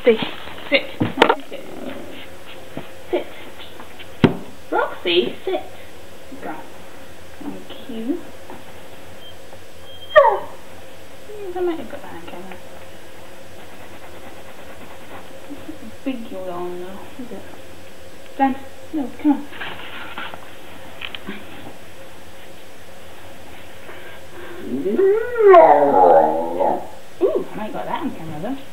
Roxy, sit. Roxy, sit. Sit. Roxy, sit. Go. Thank you. Oh! I might have got that on camera. Big you're on now, is it? Stand. No, come on. Ooh, I might got that on camera though.